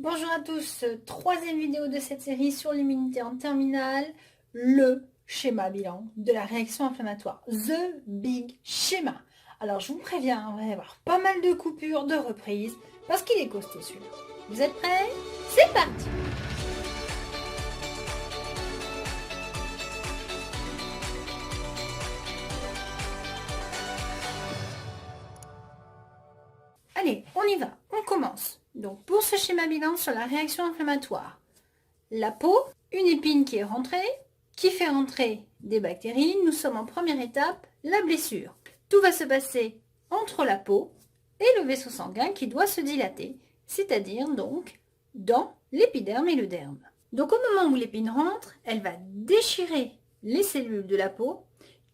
Bonjour à tous, troisième vidéo de cette série sur l'immunité en terminale, le schéma bilan de la réaction inflammatoire, The Big Schema. Alors je vous préviens, on va y avoir pas mal de coupures, de reprises, parce qu'il est costaud celui-là. Vous êtes prêts? C'est parti! Allez, on y va, on commence. Donc pour ce schéma bilan sur la réaction inflammatoire, la peau, une épine qui est rentrée, qui fait rentrer des bactéries. Nous sommes en première étape, la blessure. Tout va se passer entre la peau et le vaisseau sanguin qui doit se dilater, c'est-à-dire donc dans l'épiderme et le derme. Donc au moment où l'épine rentre, elle va déchirer les cellules de la peau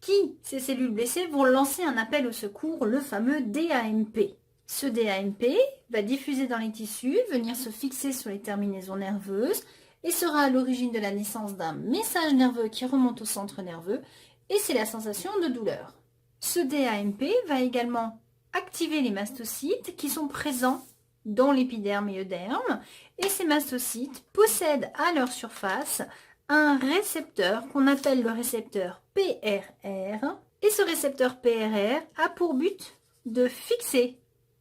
qui, ces cellules blessées, vont lancer un appel au secours, le fameux DAMP. Ce DAMP va diffuser dans les tissus, venir se fixer sur les terminaisons nerveuses et sera à l'origine de la naissance d'un message nerveux qui remonte au centre nerveux et c'est la sensation de douleur. Ce DAMP va également activer les mastocytes qui sont présents dans l'épiderme et le derme et ces mastocytes possèdent à leur surface un récepteur qu'on appelle le récepteur PRR et ce récepteur PRR a pour but de fixer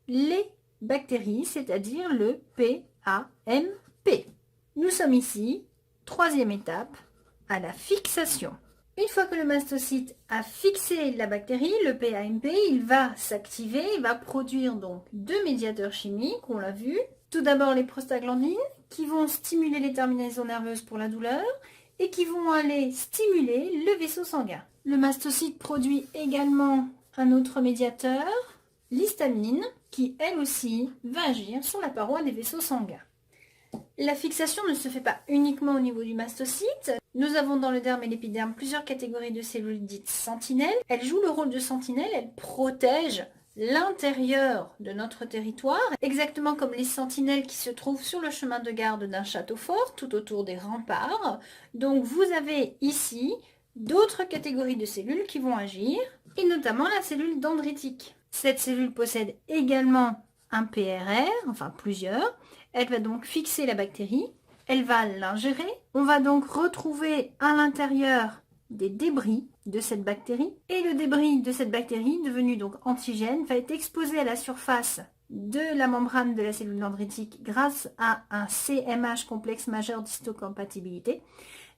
les bactéries, c'est-à-dire le PAMP. Nous sommes ici, troisième étape, à la fixation. Une fois que le mastocyte a fixé la bactérie, le PAMP, il va s'activer, il va produire donc deux médiateurs chimiques, on l'a vu. Tout d'abord les prostaglandines, qui vont stimuler les terminaisons nerveuses pour la douleur et qui vont aller stimuler le vaisseau sanguin. Le mastocyte produit également un autre médiateur, l'histamine, qui elle aussi va agir sur la paroi des vaisseaux sanguins. La fixation ne se fait pas uniquement au niveau du mastocyte. Nous avons dans le derme et l'épiderme plusieurs catégories de cellules dites sentinelles. Elles jouent le rôle de sentinelles, elles protègent l'intérieur de notre territoire, exactement comme les sentinelles qui se trouvent sur le chemin de garde d'un château fort, tout autour des remparts. Donc vous avez ici d'autres catégories de cellules qui vont agir, et notamment la cellule dendritique. Cette cellule possède également un PRR, enfin plusieurs. Elle va donc fixer la bactérie, elle va l'ingérer. On va donc retrouver à l'intérieur des débris de cette bactérie. Et le débris de cette bactérie, devenu donc antigène, va être exposé à la surface de la membrane de la cellule dendritique grâce à un CMH, complexe majeur d'histocompatibilité,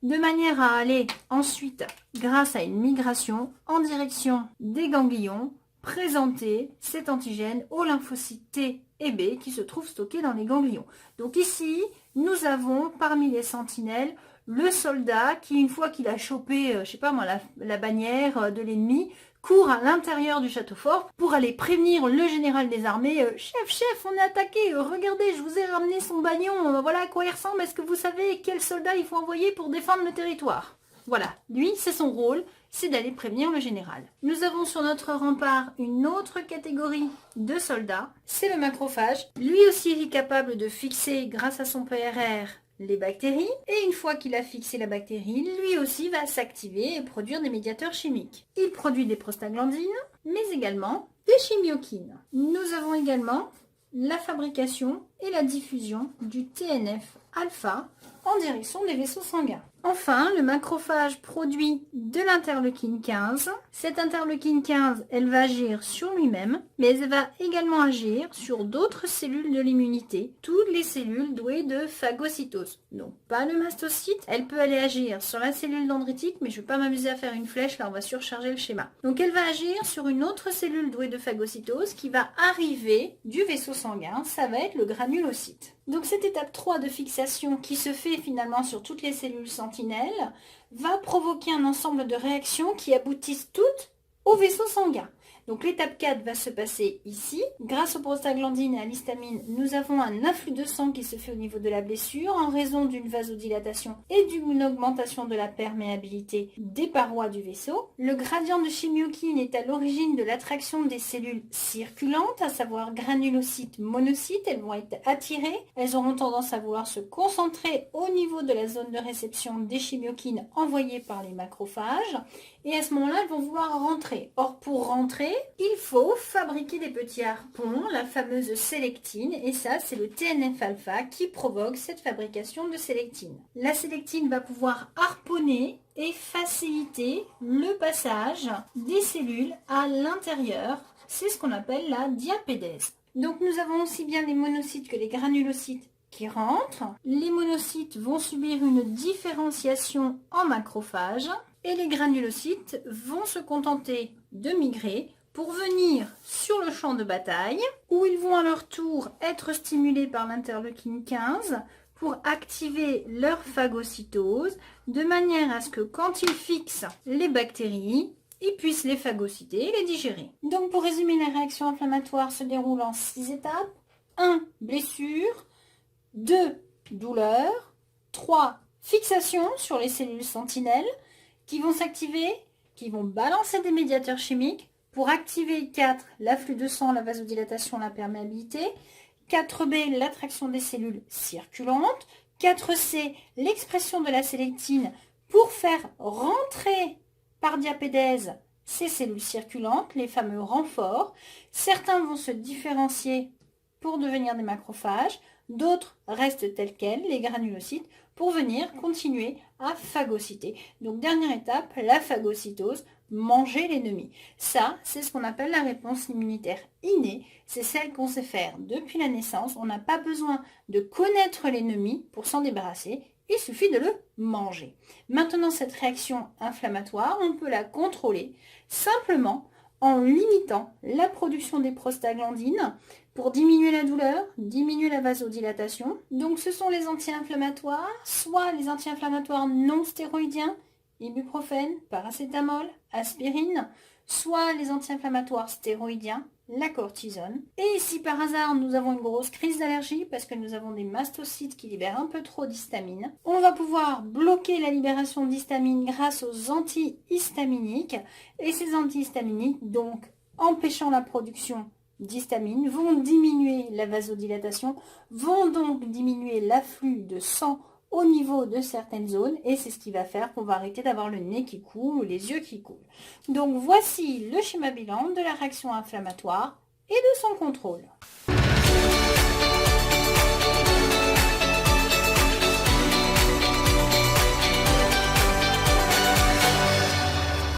de manière à aller ensuite, grâce à une migration, en direction des ganglions, présenter cet antigène aux lymphocytes T et B qui se trouvent stockés dans les ganglions. Donc ici, nous avons parmi les sentinelles le soldat qui, une fois qu'il a chopé, je sais pas moi, la bannière de l'ennemi, court à l'intérieur du château fort pour aller prévenir le général des armées. Chef, on est attaqué, regardez, je vous ai ramené son bagnon, voilà à quoi il ressemble, est-ce que vous savez quel soldat il faut envoyer pour défendre le territoire? Voilà, lui, c'est son rôle, c'est d'aller prévenir le général. Nous avons sur notre rempart une autre catégorie de soldats, c'est le macrophage. Lui aussi il est capable de fixer, grâce à son PRR, les bactéries. Et une fois qu'il a fixé la bactérie, lui aussi va s'activer et produire des médiateurs chimiques. Il produit des prostaglandines, mais également des chimiokines. Nous avons également la fabrication et la diffusion du TNF-alpha en direction des vaisseaux sanguins. Enfin, le macrophage produit de l'interleukine 15. Cette interleukine 15, elle va agir sur lui-même, mais elle va également agir sur d'autres cellules de l'immunité, toutes les cellules douées de phagocytose. Donc pas le mastocyte, elle peut aller agir sur la cellule dendritique, mais je ne vais pas m'amuser à faire une flèche, là on va surcharger le schéma. Donc elle va agir sur une autre cellule douée de phagocytose qui va arriver du vaisseau sanguin, ça va être le granulocyte. Donc cette étape 3 de fixation qui se fait finalement sur toutes les cellules sentinelles va provoquer un ensemble de réactions qui aboutissent toutes au vaisseau sanguin. Donc l'étape 4 va se passer ici. Grâce aux prostaglandines et à l'histamine, nous avons un afflux de sang qui se fait au niveau de la blessure en raison d'une vasodilatation et d'une augmentation de la perméabilité des parois du vaisseau. Le gradient de chimiokine est à l'origine de l'attraction des cellules circulantes, à savoir granulocytes, monocytes. Elles vont être attirées, elles auront tendance à vouloir se concentrer au niveau de la zone de réception des chimiokines envoyées par les macrophages. Et à ce moment-là, elles vont vouloir rentrer. Or, pour rentrer, il faut fabriquer des petits harpons, la fameuse sélectine, et ça c'est le TNF-alpha qui provoque cette fabrication de sélectine. La sélectine va pouvoir harponner et faciliter le passage des cellules à l'intérieur. C'est ce qu'on appelle la diapédèse. Donc nous avons aussi bien les monocytes que les granulocytes qui rentrent. Les monocytes vont subir une différenciation en macrophages et les granulocytes vont se contenter de migrer pour venir sur le champ de bataille où ils vont à leur tour être stimulés par l'interleukine 15 pour activer leur phagocytose de manière à ce que quand ils fixent les bactéries, ils puissent les phagocyter et les digérer. Donc pour résumer, la réaction inflammatoire se déroule en 6 étapes. 1. Blessure. 2. Douleur. 3. Fixation sur les cellules sentinelles qui vont s'activer, qui vont balancer des médiateurs chimiques pour activer 4. L'afflux de sang, la vasodilatation, la perméabilité. 4B, l'attraction des cellules circulantes. 4C, l'expression de la sélectine pour faire rentrer par diapédèse ces cellules circulantes, les fameux renforts. Certains vont se différencier pour devenir des macrophages, d'autres restent tels quels, les granulocytes, pour venir continuer à phagocyter. Donc dernière étape, la phagocytose, manger l'ennemi. Ça, c'est ce qu'on appelle la réponse immunitaire innée. C'est celle qu'on sait faire depuis la naissance. On n'a pas besoin de connaître l'ennemi pour s'en débarrasser. Il suffit de le manger. Maintenant, cette réaction inflammatoire, on peut la contrôler simplement en limitant la production des prostaglandines pour diminuer la douleur, diminuer la vasodilatation. Donc ce sont les anti-inflammatoires, soit les anti-inflammatoires non stéroïdiens, ibuprofène, paracétamol, aspirine, soit les anti-inflammatoires stéroïdiens, la cortisone. Et si par hasard nous avons une grosse crise d'allergie parce que nous avons des mastocytes qui libèrent un peu trop d'histamine, on va pouvoir bloquer la libération d'histamine grâce aux antihistaminiques. Et ces antihistaminiques, donc empêchant la production d'histamine, vont diminuer la vasodilatation, vont donc diminuer l'afflux de sang au niveau de certaines zones et c'est ce qui va faire qu'on va arrêter d'avoir le nez qui coule ou les yeux qui coulent. Donc voici le schéma bilan de la réaction inflammatoire et de son contrôle.